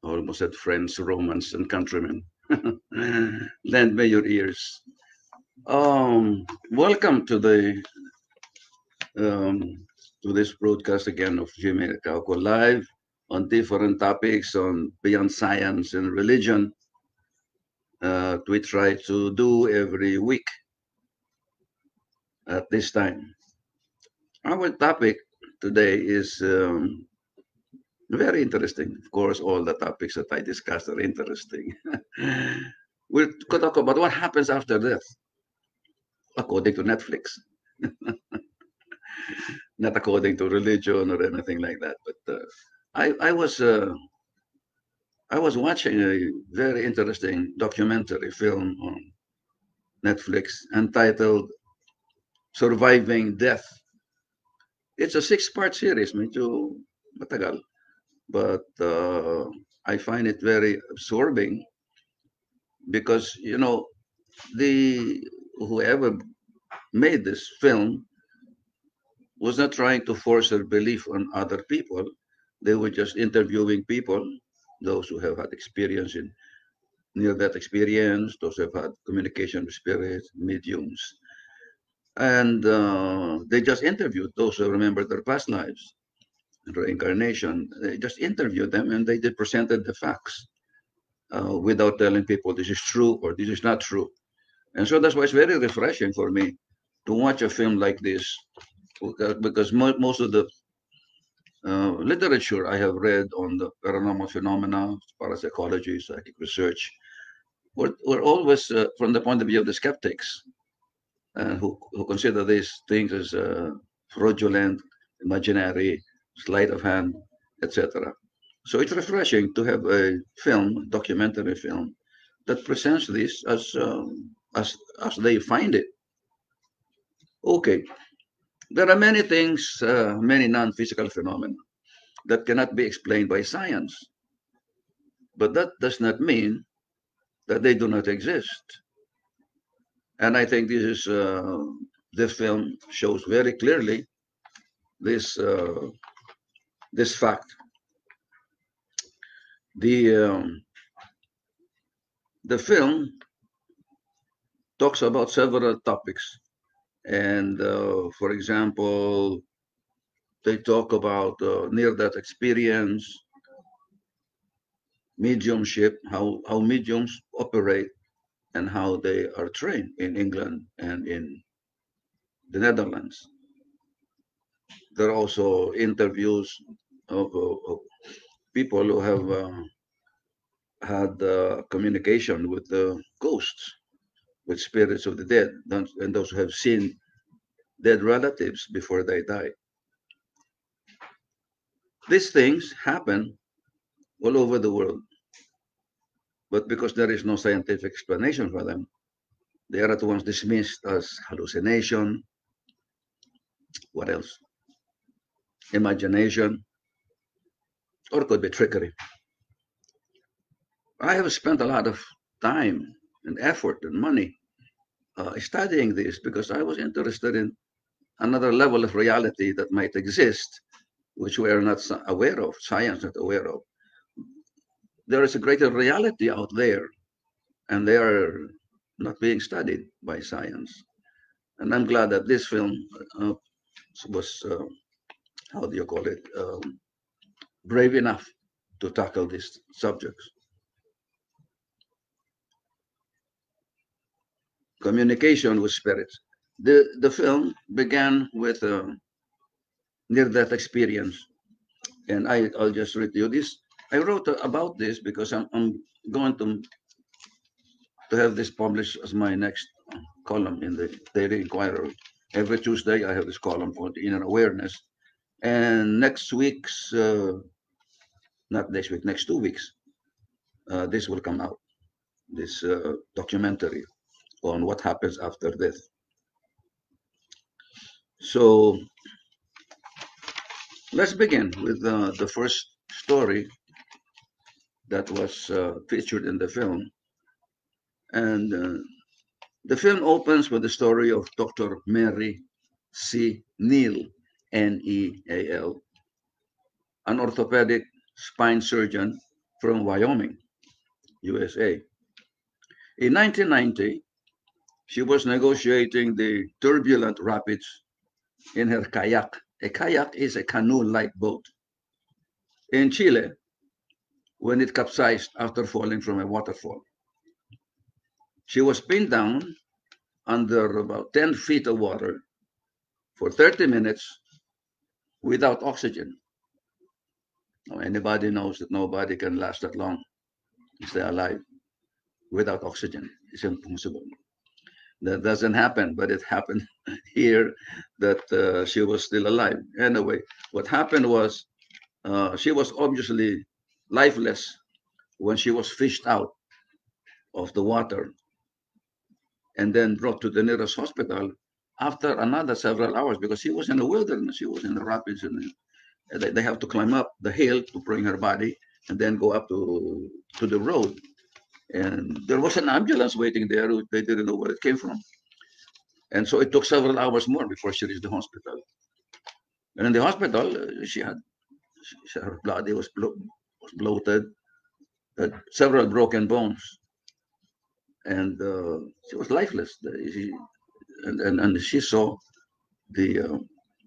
almost said friends, Romans, and countrymen. Lend me your ears. Welcome um, to this broadcast again of Jimmy Licauco live on different topics on beyond science and religion. We try to do every week at this time. Our topic today is very interesting. Of course, all the topics that I discussed are interesting. We'll talk about what happens after death, according to Netflix, not according to religion or anything like that. But I was watching a very interesting documentary film on Netflix entitled "Surviving Death." It's a six-part series, medyo matagal, but I find it very absorbing because the whoever made this film was not trying to force their belief on other people. They were just interviewing people, those who have had experience in near-death experience, those who have had communication with spirits, mediums, and they just interviewed those who remember their past lives, reincarnation. They just interviewed them, and they just presented the facts without telling people this is true or this is not true. And so that's why it's very refreshing for me to watch a film like this because most of the literature I have read on the paranormal phenomena, parapsychology, psychic research, were always from the point of view of the skeptics who consider these things as fraudulent, imaginary, sleight of hand, etc. So it's refreshing to have a film, documentary film, that presents this as they find it. Okay, there are many things, many non-physical phenomena that cannot be explained by science, but that does not mean that they do not exist. And I think this film shows very clearly this this fact. The the film talks about several topics, and for example, they talk about near-death experience, mediumship, how mediums operate, and how they are trained in England and in the Netherlands. There are also interviews of people who have had communication with the ghosts, with spirits of the dead, and those who have seen dead relatives before they die. These things happen all over the world, but because there is no scientific explanation for them, they are at once dismissed as hallucination. What else? Imagination, or it could be trickery. I have spent a lot of time and effort and money studying this because I was interested in another level of reality that might exist, which we are not aware of, science not aware of. There is a greater reality out there, and they are not being studied by science. And I'm glad that this film was, how do you call it, brave enough to tackle these subjects. Communication with spirits. The film began with a near-death experience, and I'll just read you this. I wrote about this because I'm going to have this published as my next column in the Daily Inquirer. Every Tuesday, I have this column called Inner Awareness. And next week's, not next week, next 2 weeks, this will come out, this documentary on what happens after death. So let's begin with the first story that was featured in the film. And the film opens with the story of Dr. Mary C. Neal, Neal, an orthopedic spine surgeon from Wyoming, USA. In 1990, she was negotiating the turbulent rapids in her kayak. A kayak is a canoe-like boat. In Chile, when it capsized after falling from a waterfall. She was pinned down under about 10 feet of water for 30 minutes without oxygen. Now, anybody knows that nobody can last that long, stay alive without oxygen. It's impossible. That doesn't happen, but it happened here that she was still alive. Anyway, what happened was she was obviously lifeless when she was fished out of the water and then brought to the nearest hospital after another several hours because she was in the wilderness, she was in the rapids, and they have to climb up the hill to bring her body and then go up to the road. And there was an ambulance waiting there. They didn't know where it came from. And so it took several hours more before she reached the hospital. And in the hospital, her body was bloated, had several broken bones, and she was lifeless. And she saw the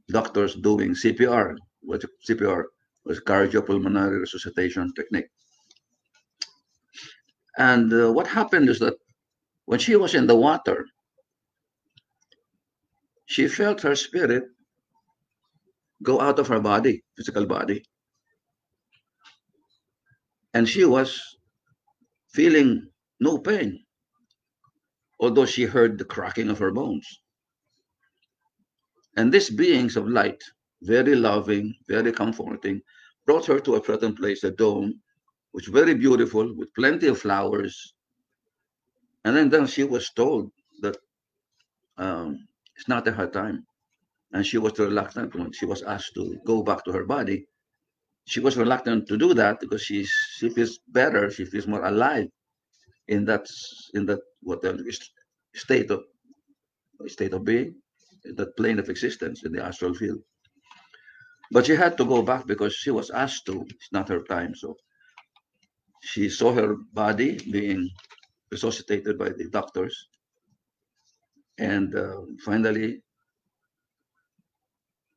doctors doing CPR. What CPR was cardiopulmonary resuscitation technique. And what happened is that when she was in the water, she felt her spirit go out of her body, physical body. And she was feeling no pain, although she heard the cracking of her bones. And these beings of light, very loving, very comforting, brought her to a certain place, a dome, which was very beautiful, with plenty of flowers. And then she was told that it's not her time. And she was reluctant when she was asked to go back to her body. She was reluctant to do that because she feels better, she feels more alive in that what state of being, that plane of existence in the astral field. But she had to go back because she was asked to. It's not her time. So she saw her body being resuscitated by the doctors. And finally,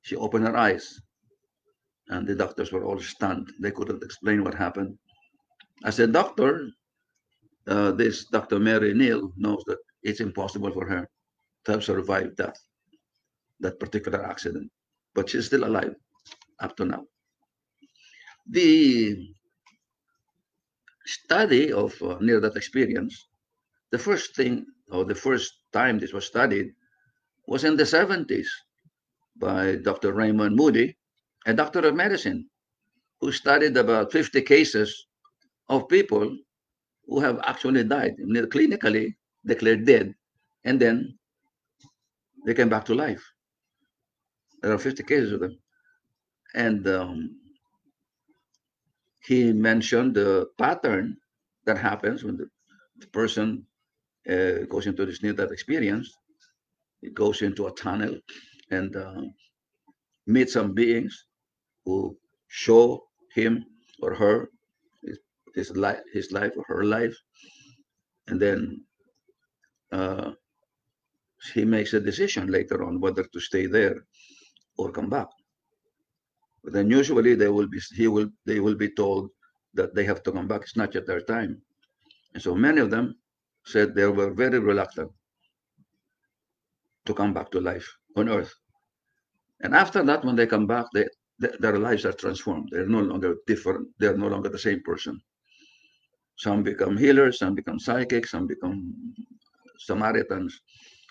she opened her eyes. And the doctors were all stunned. They couldn't explain what happened. As a doctor, this Dr. Mary Neal knows that it's impossible for her to have survived that particular accident. But she's still alive up to now. The study of near-death experience, the first thing, or the first time this was studied, was in the 70s by Dr. Raymond Moody, a doctor of medicine, who studied about 50 cases of people who have actually died, clinically declared dead, and then they came back to life. There are 50 cases of them. And he mentioned the pattern that happens when the person goes into this near-death experience. It goes into a tunnel and meets some beings who show him or her his life or her life, and then he makes a decision later on whether to stay there or come back. But then usually they will be told that they have to come back. It's not yet their time. And so many of them said they were very reluctant to come back to life on earth. And after that, when they come back, their lives are transformed. They're no longer different. They're no longer the same person. Some become healers, some become psychics, some become Samaritans,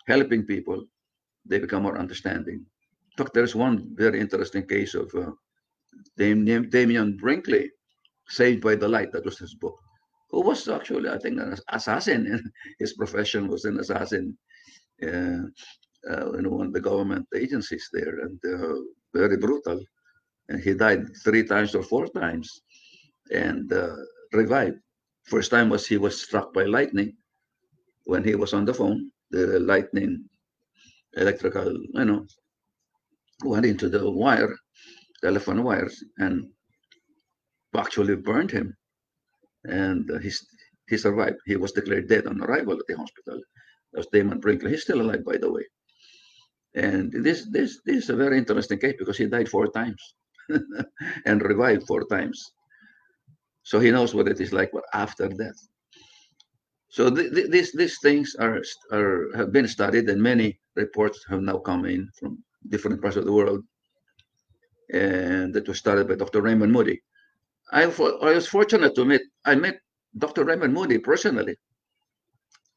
helping people. They become more understanding. In fact, there's one very interesting case of Damien Brinkley, Saved by the Light. That was his book. Who was actually, I think, an assassin. His profession was an assassin in one of the government agencies there, and very brutal. And he died 3 times or 4 times, and revived. First time was he was struck by lightning when he was on the phone. The lightning, electrical, went into the wire, telephone wires, and actually burned him. and he survived. He was declared dead on arrival at the hospital. That was Damon Brinkley. He's still alive, by the way. And this is a very interesting case because he died 4 times and revived 4 times. So he knows what it is like after death. So these things are have been studied, and many reports have now come in from different parts of the world, and that was started by Dr. Raymond Moody. I was fortunate to I met Dr. Raymond Moody personally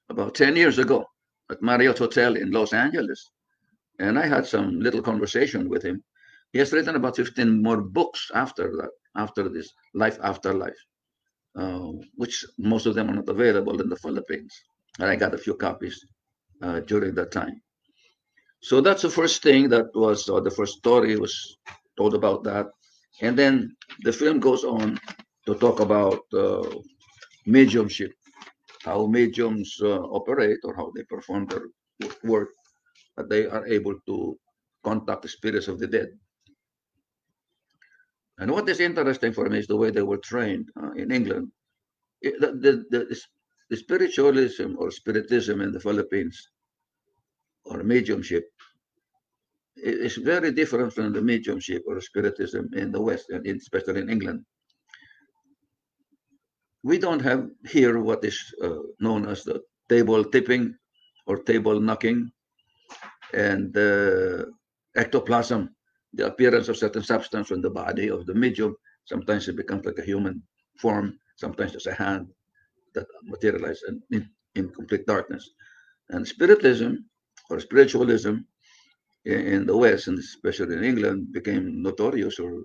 about 10 years ago at Marriott Hotel in Los Angeles. And I had some little conversation with him. He has written about 15 more books after that, after this, Life After Life, which most of them are not available in the Philippines. And I got a few copies during that time. So that's the first thing that was, the first story was told about that. And then the film goes on to talk about mediumship, how mediums operate or how they perform their work, that they are able to contact the spirits of the dead. And what is interesting for me is the way they were trained in England. The spiritualism or spiritism in the Philippines or mediumship is very different from the mediumship or spiritism in the West, and especially in England. We don't have here what is known as the table tipping or table knocking, and the ectoplasm, the appearance of certain substance in the body of the medium. Sometimes it becomes like a human form, sometimes it's a hand that materializes in complete darkness. And spiritism or spiritualism in the West, and especially in England, became notorious, or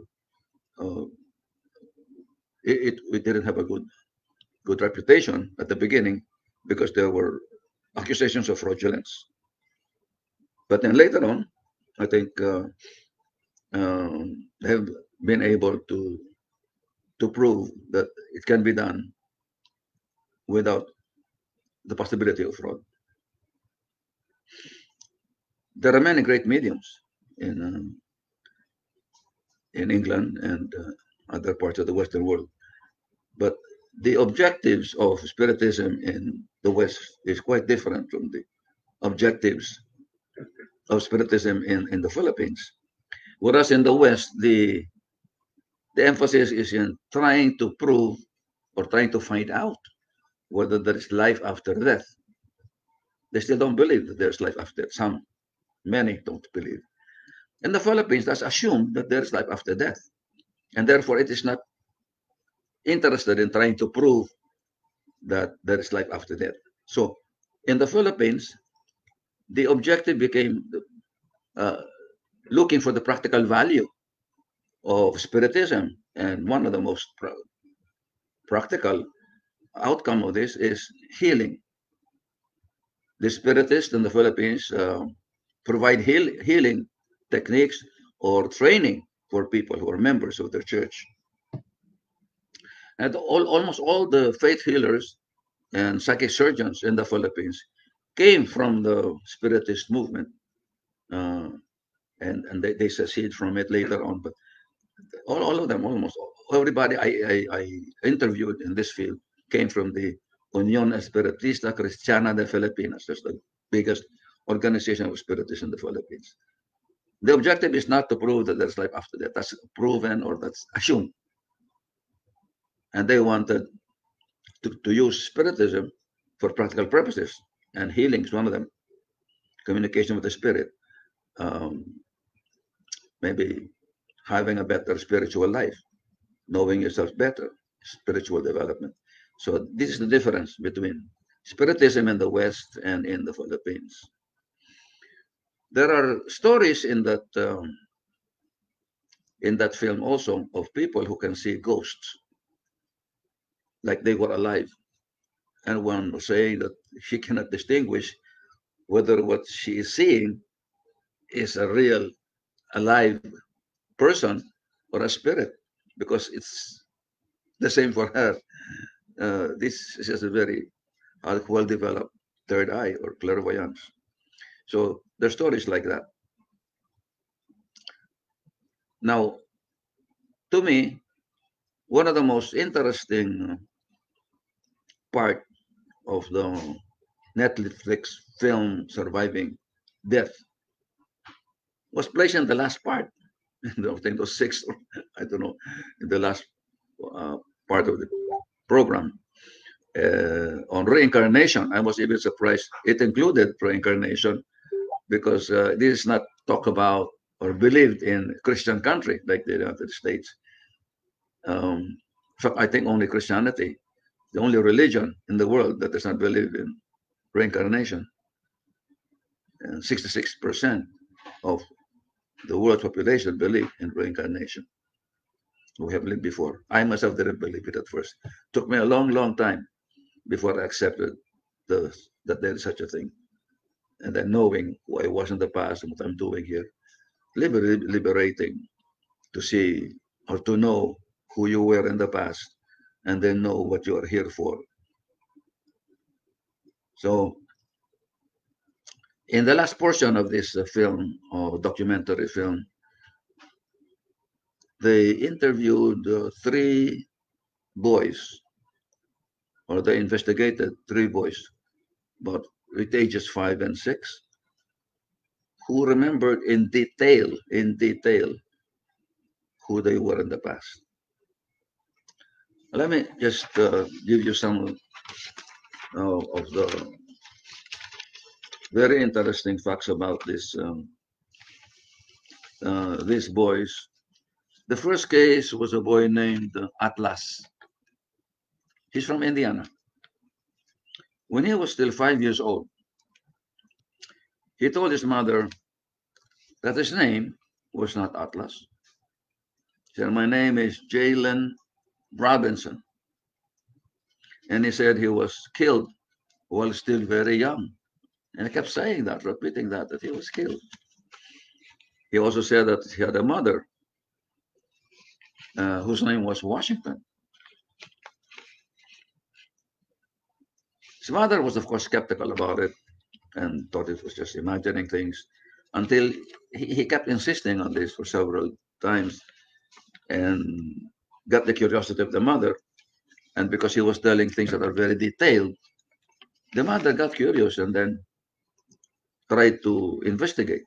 uh, it didn't have a good reputation at the beginning because there were accusations of fraudulence. But then later on, I think they have been able to prove that it can be done without the possibility of fraud. There are many great mediums in England and other parts of the Western world, but the objectives of Spiritism in the West is quite different from the objectives of Spiritism in the Philippines. Whereas in the West, the emphasis is in trying to prove or trying to find out whether there is life after death. They still don't believe that there's life after death. Many don't believe. In the Philippines, that's assumed that there's life after death. And therefore, it is not interested in trying to prove that there is life after death. So, in the Philippines, the objective became uh, looking for the practical value of Spiritism. And one of the most practical outcome of this is healing. The Spiritists in the Philippines provide healing techniques or training for people who are members of their church. And almost all the faith healers and psychic surgeons in the Philippines came from the Spiritist movement. Uh, and they secede from it later on. But all of them, almost everybody I interviewed in this field came from the Unión Espiritista Cristiana de Filipinas. That's the biggest organization of spiritists in the Philippines. The objective is not to prove that there's life after death. That's proven or that's assumed. And they wanted to use spiritism for practical purposes, and healing is one of them. Communication with the spirit, um, maybe having a better spiritual life, knowing yourself better, spiritual development. So this is the difference between spiritism in the West and in the Philippines. There are stories in that film also of people who can see ghosts, like they were alive. And one was saying that she cannot distinguish whether what she is seeing is a real alive person or a spirit, because it's the same for her. This is just a very well developed third eye or clairvoyance. So there's stories like that. Now, to me, one of the most interesting part of the Netflix film Surviving Death was placed in the last part. I think it was sixth, I don't know, in the last uh, part of the program on reincarnation. I was even surprised it included reincarnation because this is not talked about or believed in Christian country like the United States. In fact, I think only Christianity, the only religion in the world that does not believe in reincarnation. And 66% of the world population believe in reincarnation. We have lived before. I myself didn't believe it at first. It took me a long, long time before I accepted that there is such a thing. And then knowing who I was in the past and what I'm doing here, liberating to see or to know who you were in the past and then know what you are here for. So in the last portion of this film or documentary film, they interviewed three boys, or they investigated three boys, but with ages 5 and 6, who remembered in detail, who they were in the past. Let me just give you some of the very interesting facts about these boys. The first case was a boy named Atlas. He's from Indiana. When he was still 5 years old, he told his mother that his name was not Atlas. He said, "My name is Jalen Robinson." And he said he was killed while still very young. And he kept saying that, repeating that he was killed. He also said that he had a mother whose name was Washington. His mother was, of course, skeptical about it and thought it was just imagining things until he kept insisting on this for several times and got the curiosity of the mother. And because he was telling things that are very detailed, the mother got curious and then tried to investigate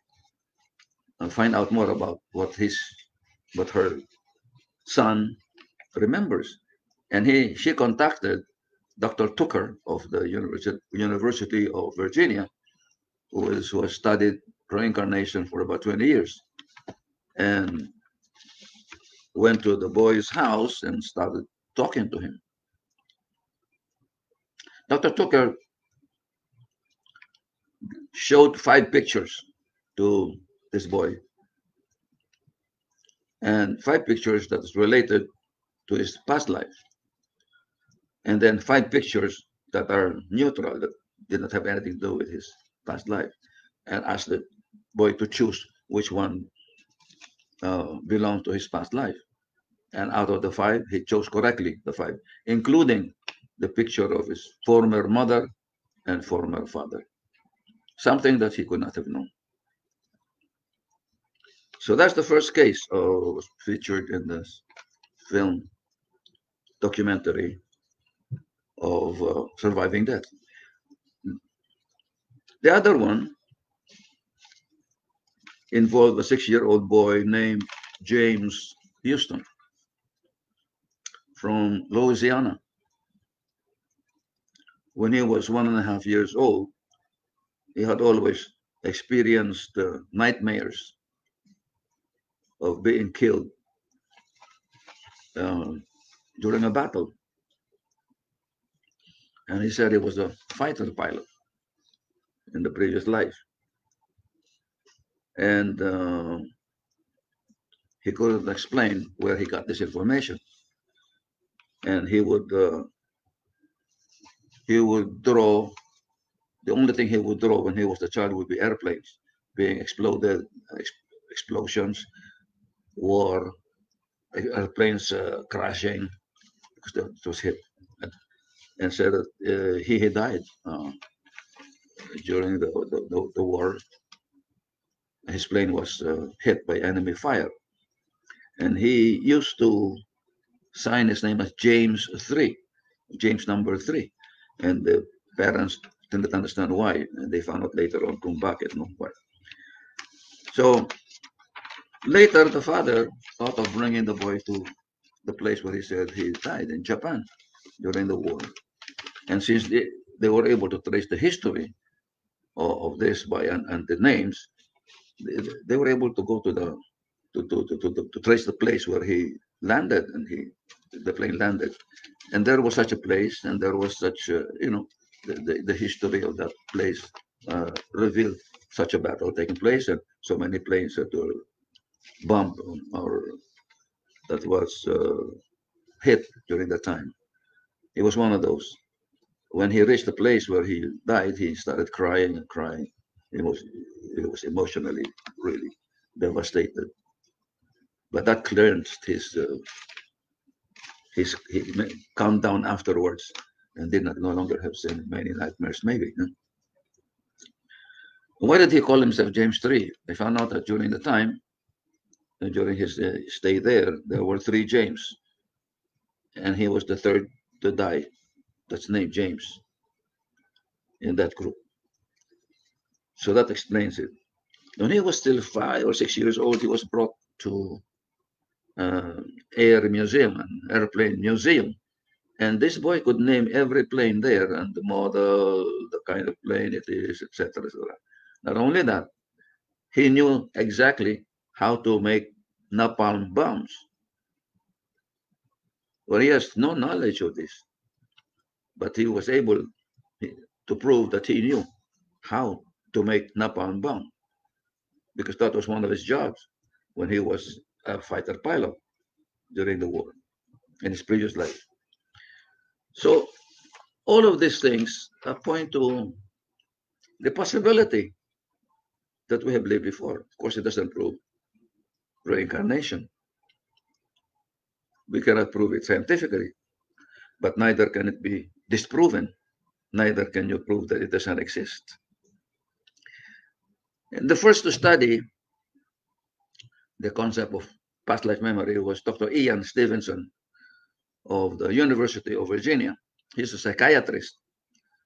and find out more about what her son remembers. And she contacted Dr. Tucker of the University of Virginia, who has studied reincarnation for about 20 years, and went to the boy's house and started talking to him. Dr. Tucker showed 5 pictures to this boy, and 5 pictures that is related to his past life, and then 5 pictures that are neutral, that did not have anything to do with his past life, and asked the boy to choose which one belonged to his past life. And out of the 5, he chose correctly the 5, including the picture of his former mother and former father, something that he could not have known. So that's the first case featured in this film documentary of surviving death. The other one involved a 6-year-old boy named James Houston from Louisiana. When he was 1.5 years old, he had always experienced nightmares of being killed during a battle. And he said he was a fighter pilot in the previous life. And he couldn't explain where he got this information. And he would draw, the only thing he would draw when he was a child would be airplanes being exploded, explosions, war, airplanes crashing because it was hit. And said that he had died during the war. His plane was hit by enemy fire. And he used to sign his name as James 3, James number 3. And the parents didn't understand why, and they found out later on kung bakit, no, why. So later, the father thought of bringing the boy to the place where he said he died in Japan during the war. And since they were able to trace the history of this boy and the names, they were able to go to to trace the place where he landed, and the plane landed, and there was such a place, and there was such the history of that place revealed such a battle taking place, and so many planes that were bombed or that was hit during that time. He was one of those. When he reached the place where he died, he started crying and crying. He was emotionally really devastated. But that cleansed he calmed down afterwards and did not no longer have so many nightmares. Maybe. Huh? Why did he call himself James III? They found out that during the time, during his stay there were three James, and he was the third to die. That's named James in that group. So that explains it. When he was still 5 or 6 years old, he was brought to uh, Air Museum, an airplane museum. And this boy could name every plane there and the model, the kind of plane it is, etc. Not only that, he knew exactly how to make napalm bombs. Well, he has no knowledge of this, but he was able to prove that he knew how to make napalm bomb because that was one of his jobs when he was a fighter pilot during the war in his previous life. So all of these things point to the possibility that we have lived before. Of course, it doesn't prove reincarnation. We cannot prove it scientifically, but neither can it be disproven. Neither can you prove that it doesn't exist. And the first to study the concept of past life memory was Dr. Ian Stevenson of the University of Virginia. He's a psychiatrist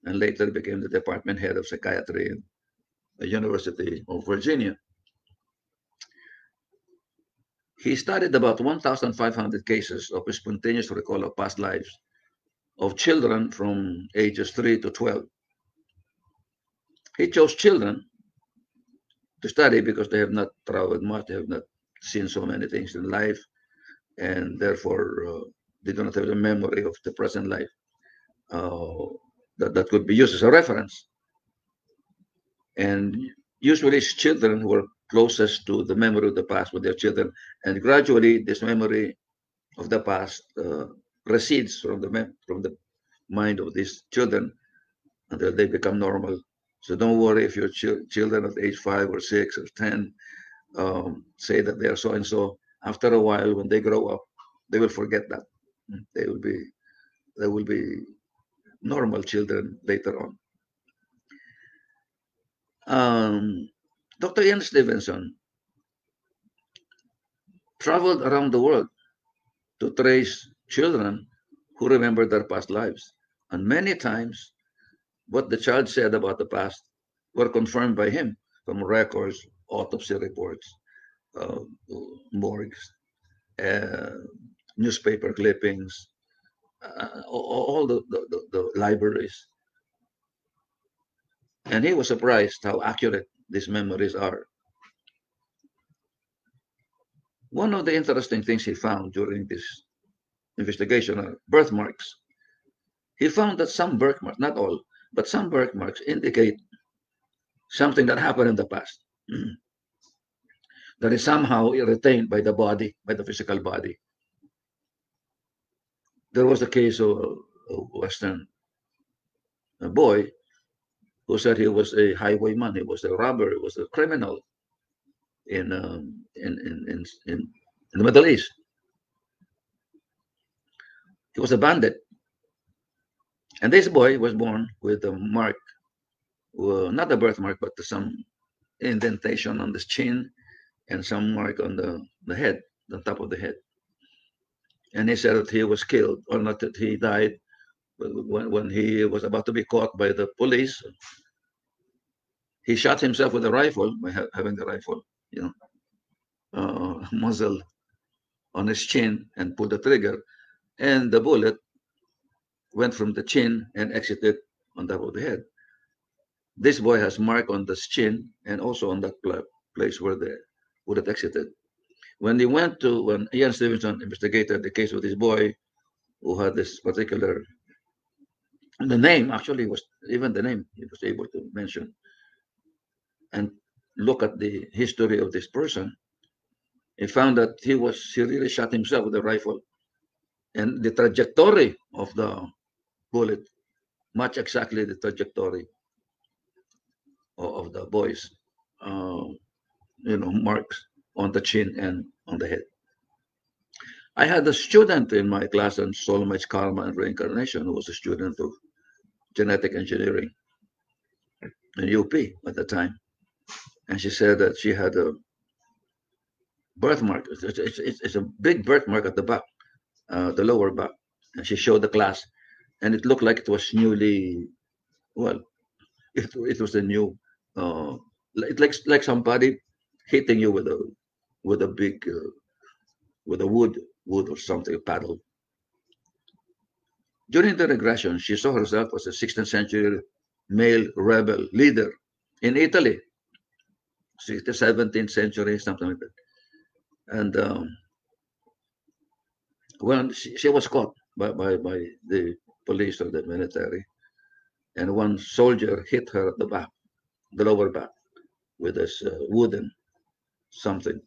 and later became the department head of psychiatry in the University of Virginia. He studied about 1,500 cases of spontaneous recall of past lives of children from ages 3 to 12. He chose children to study because they have not traveled much, they have not seen so many things in life, and therefore they do not have the memory of the present life that could be used as a reference. And usually it's children who are closest to the memory of the past with their children, and gradually this memory of the past recedes from the mind of these children until they become normal. So don't worry if your children at age 5 or 6 or 10 say that they are so and so. After a while, when they grow up, they will forget that. They will be normal children later on. Dr. Ian Stevenson traveled around the world to trace children who remember their past lives. And many times, what the child said about the past were confirmed by him from records, autopsy reports, uh, morgues, uh, newspaper clippings, all the libraries. And he was surprised how accurate these memories are. One of the interesting things he found during this investigation are birthmarks. He found that some birthmarks, not all, but some birthmarks indicate something that happened in the past that is somehow retained by the body, by the physical body. There was a case of a Western boy who said he was a highwayman, he was a robber, he was a criminal in the Middle East. He was a bandit, and this boy was born with a mark, not a birthmark, but some indentation on the chin and some mark on the head, the top of the head. And he said that he was killed, or not that he died when he was about to be caught by the police, he shot himself with a rifle by having the rifle, you know, muzzle on his chin and pulled the trigger, and the bullet went from the chin and exited on top of the head. This boy has mark on the chin and also on that place where the bullet exited. When Ian Stevenson investigated the case of this boy who had this particular, the name actually was, even the name he was able to mention, and look at the history of this person, he found that he really shot himself with a rifle, and the trajectory of the bullet matched exactly the trajectory of the boy's, uh, marks on the chin and on the head. I had a student in my class on soulmates, karma, and reincarnation who was a student of genetic engineering in UP at the time, and she said that she had a birthmark. It's a big birthmark at the back, the lower back, and she showed the class, and it looked like it was newly, well, it was a new, it like somebody hitting you with a big with a wood or something, a paddle. During the regression, she saw herself as a 16th century male rebel leader in Italy, 16th, 17th century, something like that. And when she was caught by the police or the military, and one soldier hit her at the back, the lower back, with this wooden something.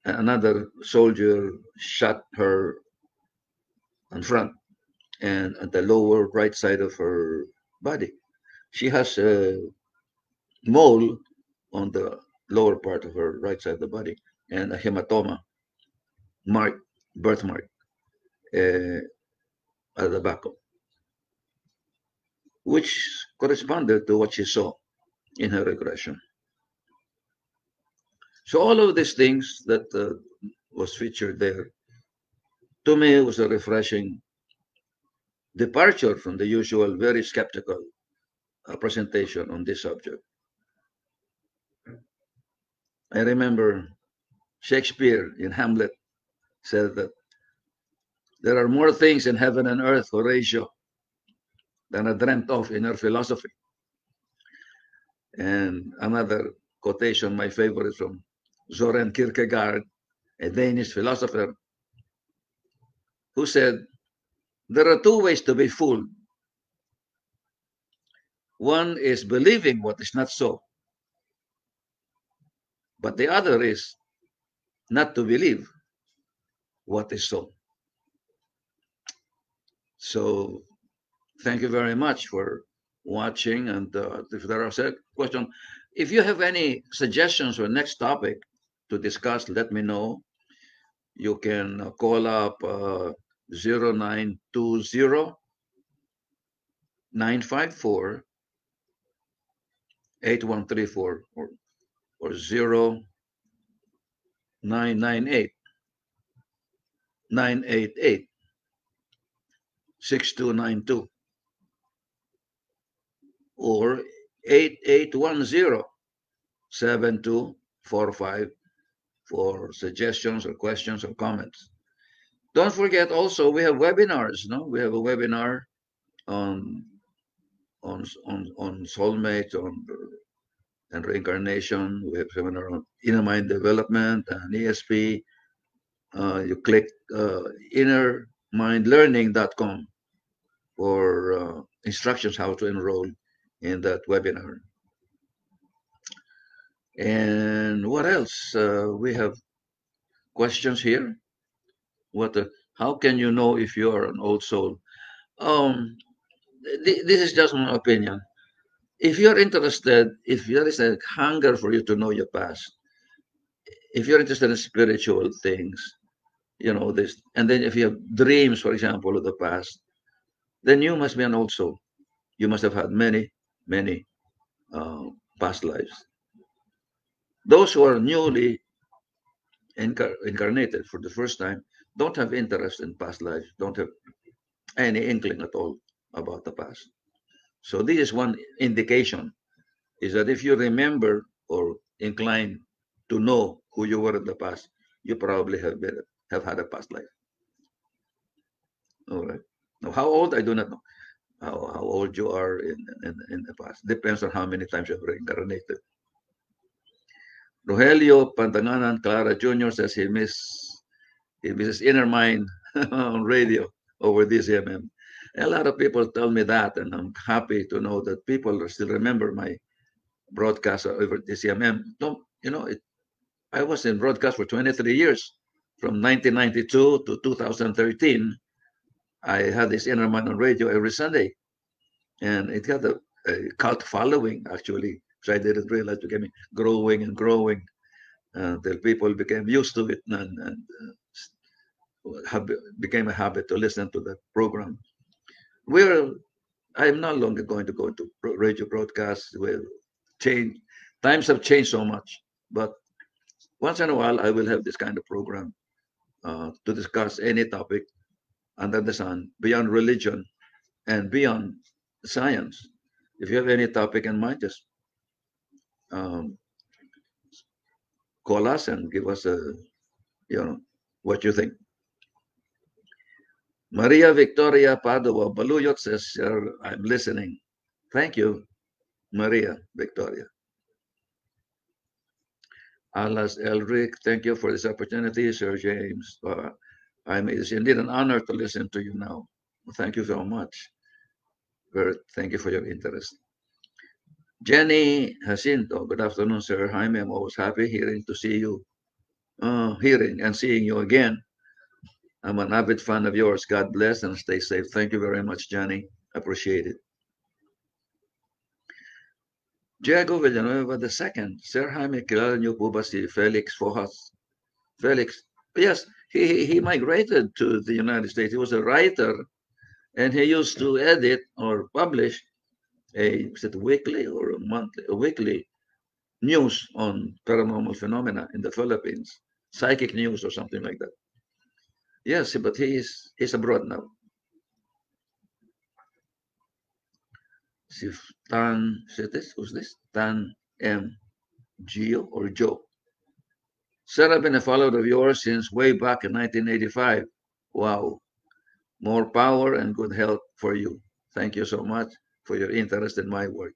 And another soldier shot her in front and at the lower right side of her body. She has a mole on the lower part of her right side of the body and a hematoma mark, birthmark, at the back, which corresponded to what she saw in her regression. So all of these things that was featured there, to me, was a refreshing departure from the usual very skeptical presentation on this subject. I remember Shakespeare in Hamlet said that there are more things in heaven and earth, Horatio, than are dreamt of in our philosophy. And another quotation, my favorite, from Soren Kierkegaard, a Danish philosopher, who said, there are two ways to be fooled. One is believing what is not so, but the other is not to believe what is so. So thank you very much for watching. And if there are questions, if you have any suggestions for next topic to discuss, let me know. You can call up 0920 954 8134 or 0998 988 6292 or 8810 7245 for suggestions or questions or comments. Don't forget also we have webinars. No, we have a webinar on soulmates, on and reincarnation. We have a seminar on inner mind development and ESP. You click innermindlearning.com for instructions how to enroll in that webinar. And what else? We have questions here. How can you know if you are an old soul? Um, this is just my opinion. If you're interested, if there is a hunger for you to know your past, if you're interested in spiritual things, this, and then if you have dreams, for example, of the past, then you must be an old soul. You must have had many, many uh, past lives. Those who are newly incarnated for the first time don't have interest in past lives, don't have any inkling at all about the past. So this is one indication, is that if you remember or incline to know who you were in the past, you probably have had a past life. All right. Now, how old, I do not know. How old you are in the past. Depends on how many times you've reincarnated. Rogelio Pantanganan Clara Jr. says he misses Inner Mind on radio over DCMM. A lot of people tell me that, and I'm happy to know that people still remember my broadcast over DCMM. Don't, I was in broadcast for 23 years, from 1992 to 2013. I had this Inner Mind on radio every Sunday, and it had a cult following, actually, which I didn't realize became growing and growing until people became used to it and became a habit to listen to that program. We're I'm no longer going to go to radio broadcasts. With change, times have changed so much, but once in a while I will have this kind of program to discuss any topic under the sun beyond religion and beyond science. If you have any topic in mind, just um, call us and give us you know, what you think. Maria Victoria Padua Baluyot says, "Sir, I'm listening." Thank you, Maria Victoria. Alas Elric, thank you for this opportunity, Sir James. It's indeed an honor to listen to you now. Thank you so much. Thank you for your interest. Jenny Jacinto, good afternoon, Sir Jaime. I'm always happy hearing and seeing you again. I'm an avid fan of yours. God bless and stay safe. Thank you very much, Jenny. Appreciate it. Diego Villanueva II, Sir Jaime, kilala niyo po ba si Felix Fojas? Felix, yes, he migrated to the United States. He was a writer, and he used to edit or publish is it weekly or a weekly news on paranormal phenomena in the Philippines, psychic news or something like that. Yes, but he's abroad now. Si Tan, who's this? Tan M. Gio or Joe. Sir, I've been a follower of yours since way back in 1985. Wow. More power and good health for you. Thank you so much for your interest in my work.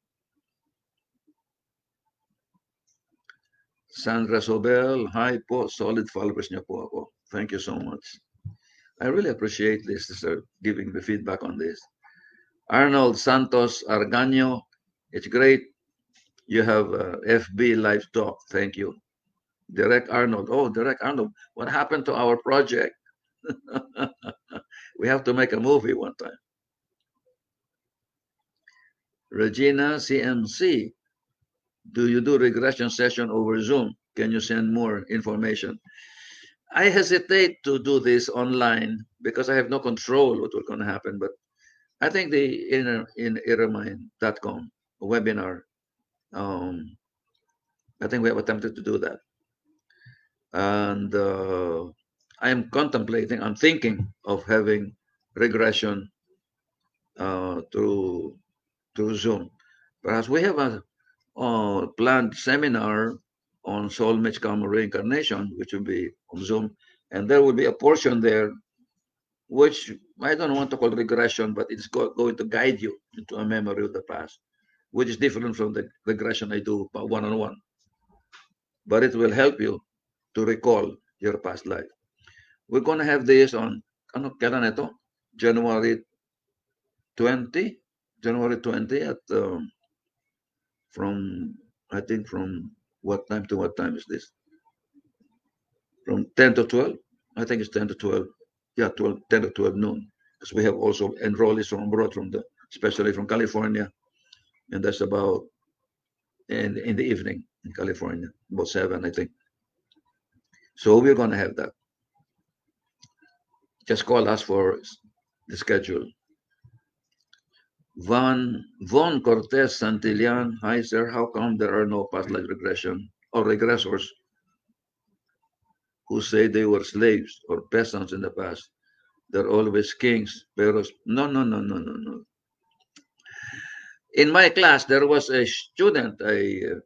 Sandra Sobel, hi po, solid followers niyo po ako. Thank you so much. I really appreciate this, giving the feedback on this. Arnold Santos Argaño, it's great. You have FB Live Talk. Thank you. Direct Arnold. Oh, Direct Arnold. What happened to our project? We have to make a movie one time. Regina CMC. Do you do regression session over Zoom? Can you send more information? I hesitate to do this online because I have no control what will going to happen. But I think the innermind.com webinar, I think we have attempted to do that. And I'm thinking of having regression through Zoom. Perhaps we have a planned seminar on soulmates, karma, reincarnation, which will be on Zoom, and there will be a portion there which I don't want to call regression, but it's going to guide you into a memory of the past, which is different from the regression I do one-on-one. But it will help you to recall your past life. We're going to have this on, kailan ito? January 20? January 20 at, I think from what time to what time is this? From 10 to 12? I think it's 10 to 12. Yeah, 10 to 12 noon. Because we have also enrollees from abroad, especially from California. And that's about in the evening in California, about 7, I think. So we're going to have that. Just call us for the schedule. Von Cortez Santillan, hi sir, how come there are no past life regression or regressors who say they were slaves or peasants in the past? They're always kings, pharaohs. No, no, no, no, no, no. In my class, there was a student, a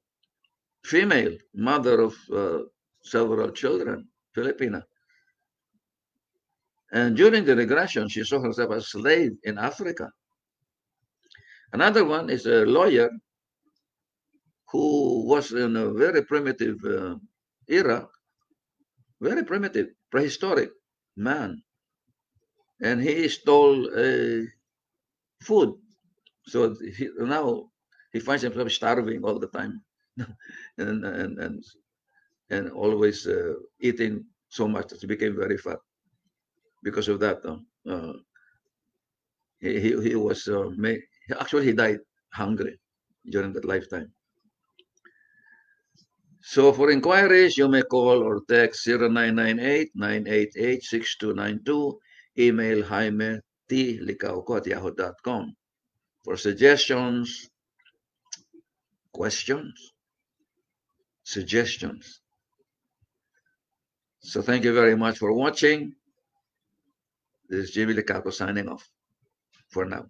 female mother of several children, Filipina. And during the regression, she saw herself as a slave in Africa. Another one is a lawyer who was in a very primitive era, very primitive, prehistoric man. And he stole food. So now he finds himself starving all the time and, and, and, and always eating so much that he became very fat because of that. He was, actually, he died hungry during that lifetime. So for inquiries, you may call or text 0998-988-6292, email Jaime T. Licauco at yahoo.com. For suggestions, questions, suggestions. So thank you very much for watching. This is Jimmy Licauco signing off for now.